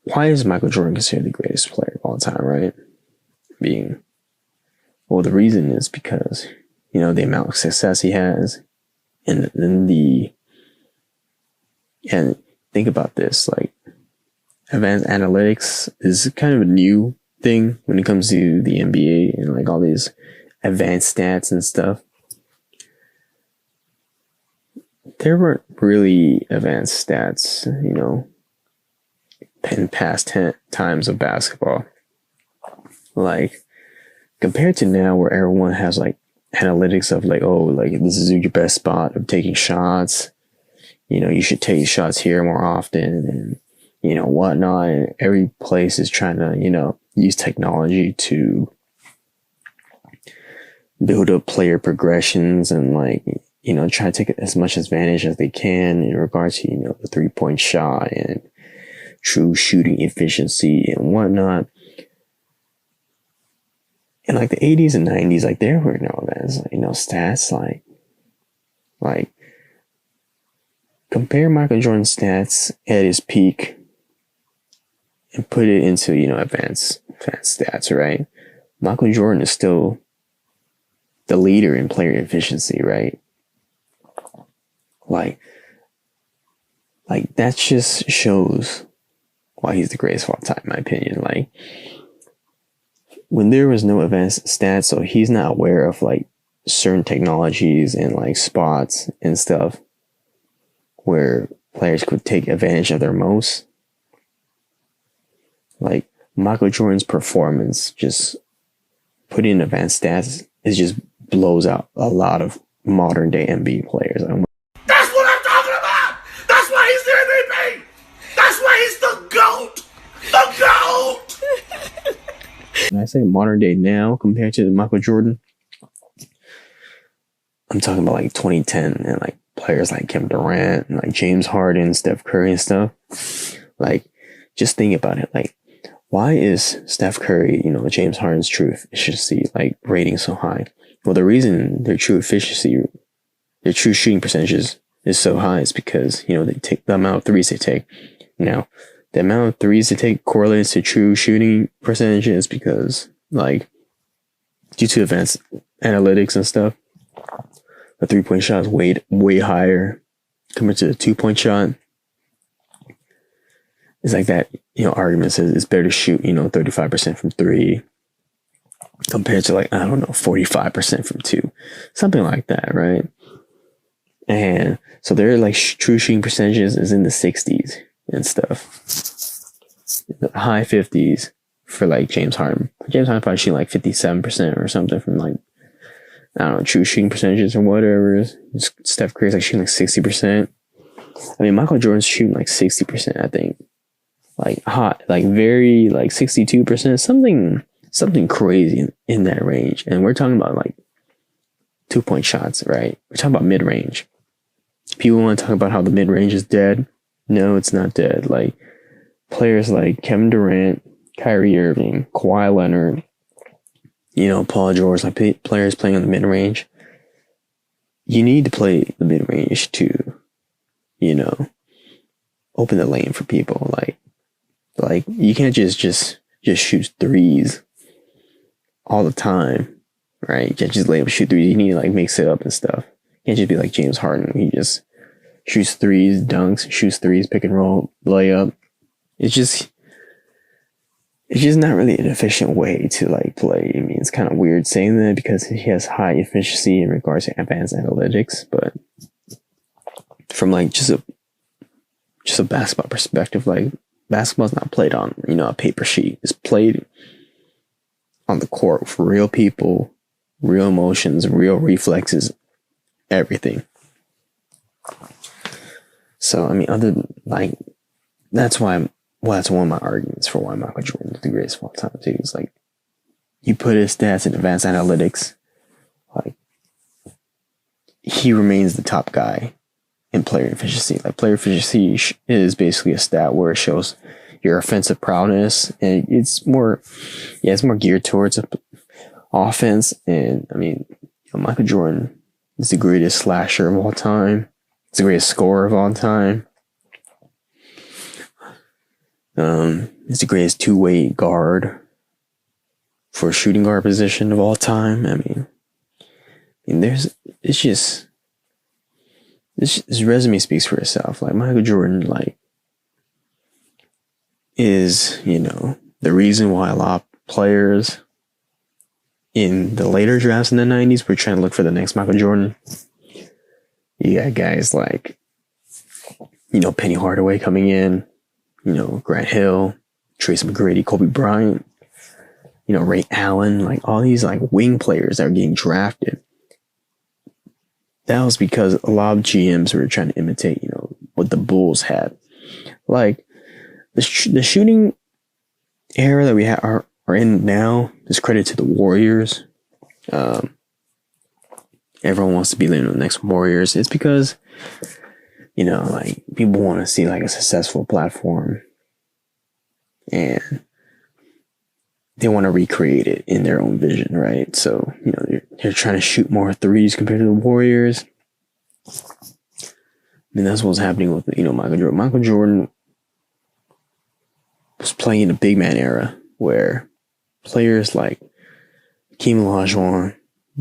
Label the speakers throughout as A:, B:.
A: why is Michael Jordan considered the greatest player of all time, right? Well, the reason is because, the amount of success he has, and then and think about this, like, advanced analytics is kind of a new thing when it comes to the NBA and like all these advanced stats and stuff. There weren't really advanced stats, in past times of basketball. Like, compared to now where everyone has like analytics of like, oh, like this is your best spot of taking shots. You should take shots here more often and, whatnot. And every place is trying to, use technology to build up player progressions and like, try to take as much advantage as they can in regards to, the 3-point shot and true shooting efficiency and whatnot. In like the 80s and 90s, like there were no events, stats like compare Michael Jordan's stats at his peak and put it into, advanced stats, right? Michael Jordan is still the leader in player efficiency, right? Like that just shows why he's the greatest of all time, in my opinion. Like, when there was no advanced stats, so he's not aware of like certain technologies and like spots and stuff where players could take advantage of their most. Like, Michael Jordan's performance, just put in advanced stats, it just blows out a lot of modern day NBA players.
B: That's what I'm talking about! That's why he's the MVP! That's why he's the GOAT! The GOAT!
A: When I say modern day now compared to Michael Jordan, I'm talking about like 2010 and like players like Kevin Durant and like James Harden, Steph Curry and stuff. Like, just think about it. Like, why is Steph Curry, James Harden's true efficiency like rating so high? Well, the reason their true shooting percentages is so high is because, they take the amount of threes they take. Now, the amount of threes they take correlates to true shooting percentages because, like, due to advanced analytics and stuff, the 3-point shot is way higher compared to the 2-point shot. It's like that, argument says it's better to shoot, 35% from 3 compared to like, 45% from 2. Something like that, right? And so their like true shooting percentages is in the 60s and stuff. The high 50s for like James Harden. James Harden probably shooting like 57% or something from like, true shooting percentages or whatever. Steph Curry's like shooting like 60%. I mean, Michael Jordan's shooting like 60%, I think. Like hot, like very, like 62%, something crazy in that range. And we're talking about like 2-point shots, right? We're talking about mid-range. People want to talk about how the mid-range is dead. No, it's not dead. Like, players like Kevin Durant, Kyrie Irving, Kawhi Leonard, Paul George, like players playing on the mid-range. You need to play the mid-range to, open the lane for people. Like you can't just shoot threes all the time, right? You can't just lay up shoot threes. You need to like mix it up and stuff. You can't just be like James Harden. He just shoots threes, dunks, shoots threes, pick and roll, layup. It's just not really an efficient way to like play. I mean, it's kind of weird saying that because he has high efficiency in regards to advanced analytics, but from like just a basketball perspective, like basketball's not played on, a paper sheet. It's played on the court for real people, real emotions, real reflexes, everything. So, I mean, that's one of my arguments for why Michael Jordan is the greatest of all time, too. It's like, you put his stats in advanced analytics, like, he remains the top guy in player efficiency. Like, player efficiency is basically a stat where it shows your offensive prowess, and it's more geared towards offense. And I mean, Michael Jordan is the greatest slasher of all time. He's the greatest scorer of all time. He's the greatest two-way guard for a shooting guard position of all time. I mean it's just his resume speaks for itself. Like Michael Jordan, like is the reason why a lot of players in the later drafts in the 90s were trying to look for the next Michael Jordan. You got guys like Penny Hardaway coming in, Grant Hill, Tracy McGrady, Kobe Bryant, Ray Allen, like all these like wing players that are getting drafted. That was because a lot of GMs were trying to imitate, what the Bulls had. Like the shooting era that we are in now is credit to the Warriors. Everyone wants to be the next Warriors. It's because, like people want to see like a successful platform, and they want to recreate it in their own vision, right? So, they're trying to shoot more threes compared to the Warriors. And that's what's happening with, Michael Jordan. Michael Jordan was playing in a big man era where players like Hakeem Olajuwon,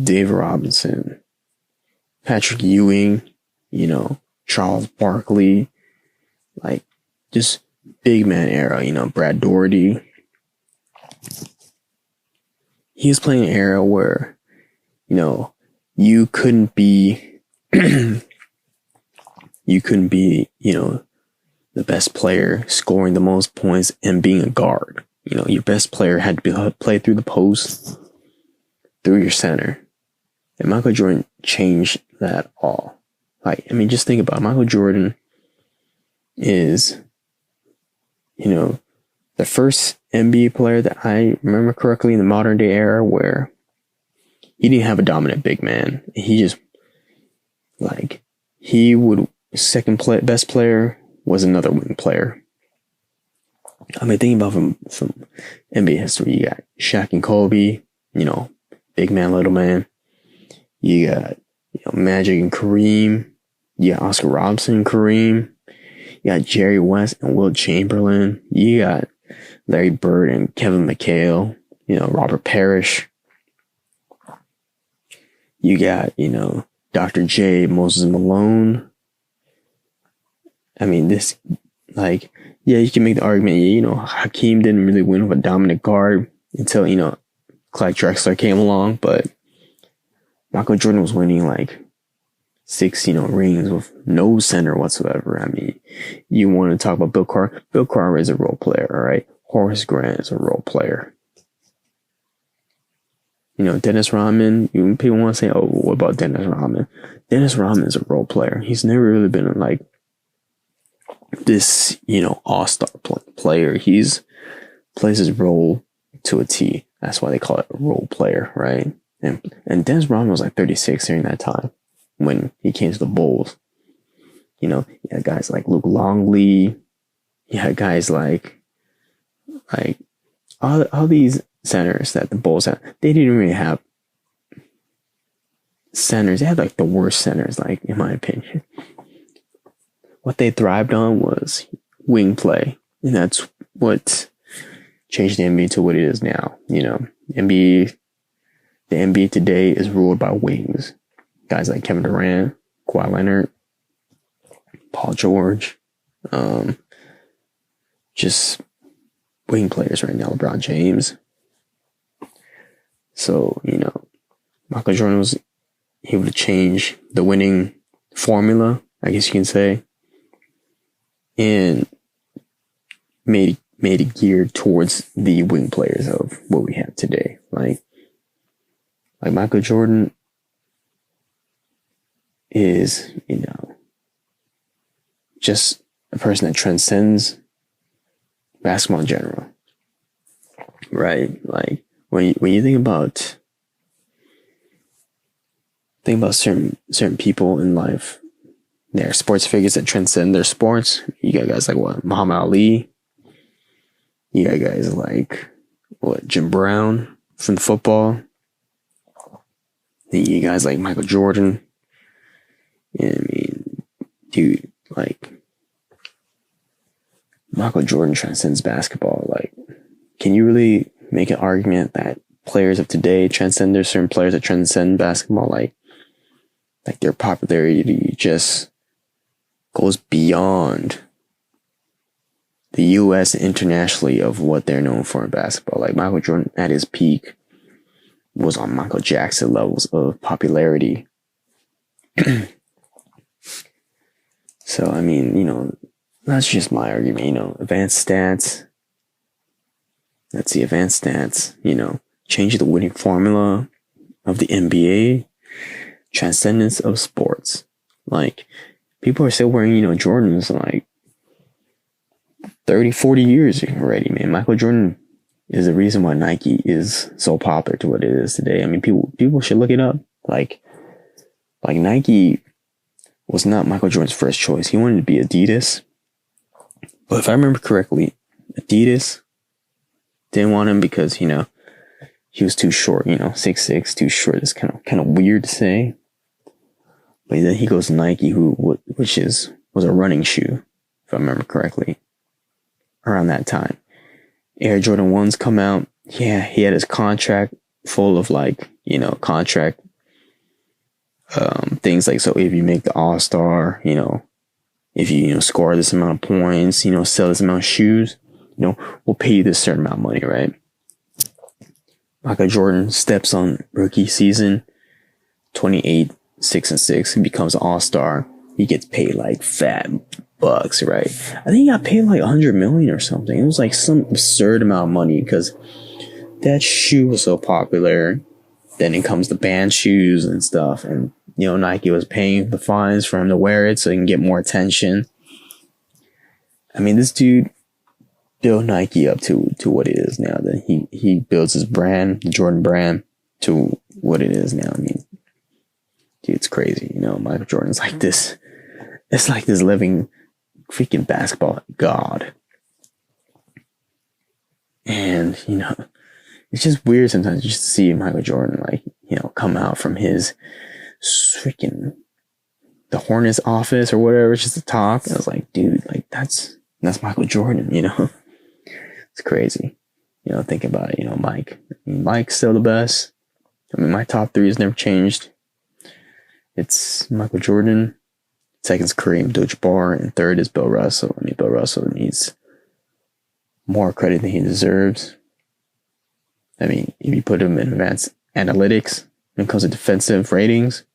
A: Dave Robinson, Patrick Ewing, Charles Barkley, like just big man era, Brad Daugherty. He was playing an era where, you couldn't be, the best player scoring the most points and being a guard. Your best player had to play through the post, through your center. And Michael Jordan changed that all. Like, I mean, just think about it. Michael Jordan is, the first NBA player that I remember correctly in the modern day era where he didn't have a dominant big man. He just, like, best player was another wing player. I mean, thinking about from NBA history, you got Shaq and Kobe, big man, little man. You got, Magic and Kareem. You got Oscar Robertson and Kareem. You got Jerry West and Wilt Chamberlain. You got Larry Bird and Kevin McHale. Robert Parrish. You got, Dr. J, Moses Malone. I mean, this, like, yeah, you can make the argument, Hakeem didn't really win with a dominant guard until, Clyde Drexler came along, but Michael Jordan was winning like 6, rings with no center whatsoever. I mean, you want to talk about Bill Carr. Bill Carr is a role player, all right? Horace Grant is a role player. Dennis Rodman, people want to say, oh, what about Dennis Rodman? Dennis Rodman is a role player. He's never really been like this, all-star player. He's plays his role to a T. That's why they call it a role player, right? And Dennis Rodman was like 36 during that time when he came to the Bulls. You had guys like Luke Longley. You had guys like all these centers that the Bulls had. They didn't really have centers. They had like the worst centers, like in my opinion. What they thrived on was wing play, and that's what changed the NBA to what it is now. The NBA today is ruled by wings. Guys like Kevin Durant, Kawhi Leonard, Paul George, just wing players right now. LeBron James. So, Michael Jordan was able to change the winning formula, I guess you can say, and made it geared towards the wing players of what we have today. Like Michael Jordan is, just a person that transcends basketball in general, right? Like when you think about certain people in life, they're sports figures that transcend their sports. You got guys like Muhammad Ali. You got guys like Jim Brown from football. Then you got guys like Michael Jordan. I mean, dude, like Michael Jordan transcends basketball. Like, can you really make an argument that players of today transcend? There's certain players that transcend basketball, like their popularity just goes beyond the U.S. and internationally of what they're known for in basketball. Like Michael Jordan at his peak was on Michael Jackson levels of popularity. So, I mean, that's just my argument, advanced stats. Let's see, advanced stats, change the winning formula of the NBA, transcendence of sports. Like, people are still wearing, Jordans like 30, 40 years already, man. Michael Jordan is the reason why Nike is so popular to what it is today. I mean, people should look it up. Like Nike was not Michael Jordan's first choice. He wanted to be Adidas. But if I remember correctly, Adidas didn't want him because, he was too short, 6'6", too short. It's kind of weird to say. But then he goes to Nike, which was a running shoe, if I remember correctly, around that time. Air Jordan 1s come out. Yeah, he had his contract full of contract things like, so if you make the All-Star, if you score this amount of points, sell this amount of shoes, we'll pay you this certain amount of money, right? Michael Jordan steps on rookie season, 28, 6-6, and becomes an All-Star. He gets paid like fat bucks, right? I think he got paid like 100 million or something. It was like some absurd amount of money because that shoe was so popular. Then it comes the band shoes and stuff, and Nike was paying the fines for him to wear it so he can get more attention. I mean, this dude built Nike up to what it is now. That he builds his brand, the Jordan brand, to what it is now. I mean, dude, it's crazy. Michael Jordan's like this. It's like this living freaking basketball god. And, it's just weird sometimes just to see Michael Jordan, come out from his freaking, the Hornets office or whatever, just to talk. And I was like, dude, that's Michael Jordan, It's crazy. Think about it, Mike. Mike's still the best. I mean, my top three has never changed. It's Michael Jordan, second's Kareem Abdul-Jabbar, and third is Bill Russell. I mean, Bill Russell needs more credit than he deserves. I mean, if you put him in advanced analytics when it comes to defensive ratings,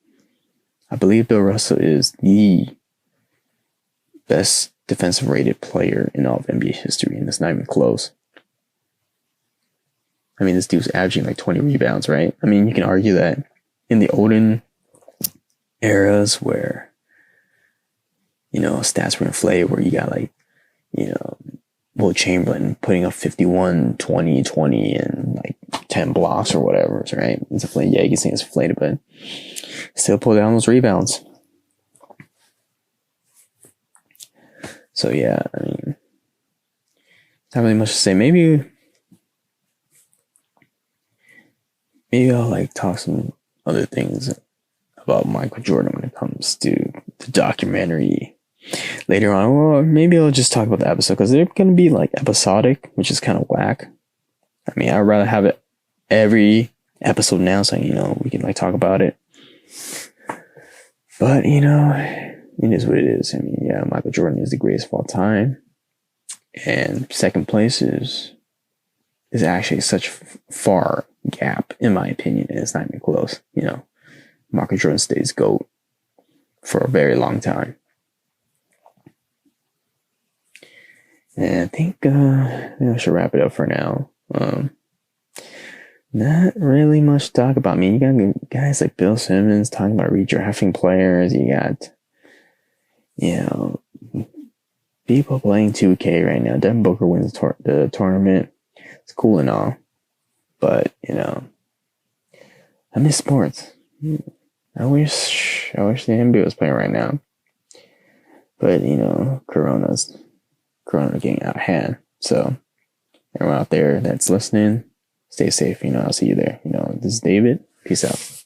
A: I believe Bill Russell is the best defensive rated player in all of NBA history, and it's not even close. I mean, this dude's averaging like 20 rebounds, right? I mean, you can argue that in the olden eras where, stats were inflated, where you got Will Chamberlain putting up 51, 20, 20, and like 10 blocks or whatever, right? It's inflated. Yeah, you can say it's inflated, but still pull down those rebounds. So yeah, I mean, not really much to say. Maybe I'll talk some other things about Michael Jordan when it comes to the documentary later on. Or maybe I'll just talk about the episode because they're going to be episodic, which is kind of whack. I mean, I'd rather have it every episode now so, we can talk about it. But, it is what it is. I mean, yeah, Michael Jordan is the greatest of all time. And second place is actually such far gap, in my opinion. It's not even close. Michael Jordan stays GOAT for a very long time. And I think I should wrap it up for now. Not really much to talk about. I mean, you got guys like Bill Simmons talking about redrafting players. You got, people playing 2K right now. Devin Booker wins the tournament. It's cool and all. But, I miss sports. I wish the NBA was playing right now. But, Corona getting out of hand. So, everyone out there that's listening, stay safe. I'll see you there. This is David. Peace out.